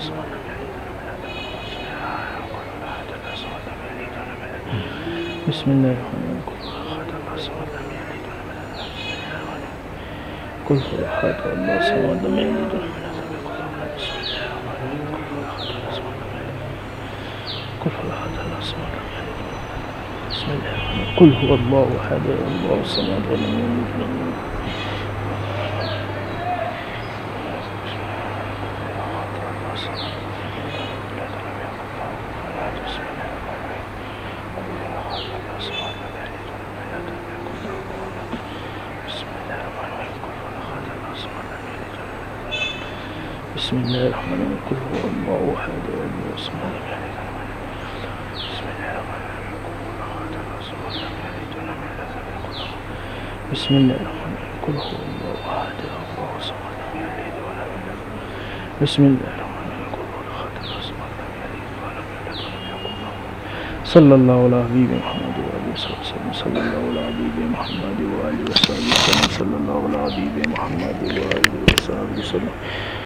بسم الله الرحمن الرحيم. قل هو أحد الله الصمد لم يلد ولم يولد بسم الله الرحمن الرحيم. قل هو الله أحد الله الصمد لم يلد ولم يولد. بسم الله الرحمن الرحيم. قل هو الله أحد الله الصمد لم يلد بسم الله الرحمن الرحيم. قل هو الله أحد الله الصمد لم يلد ولم يولد. بسم الله الرحمن الرحيم. قل هو أحد الله الصمد لم يلد ولم يولد ولم يكن له. صلى الله على حبيب محمد وآله وصحبه وسلم. صلى الله على حبيب محمد وآله وصحبه وسلم. صلى الله على حبيب محمد وآله وصحبه وسلم.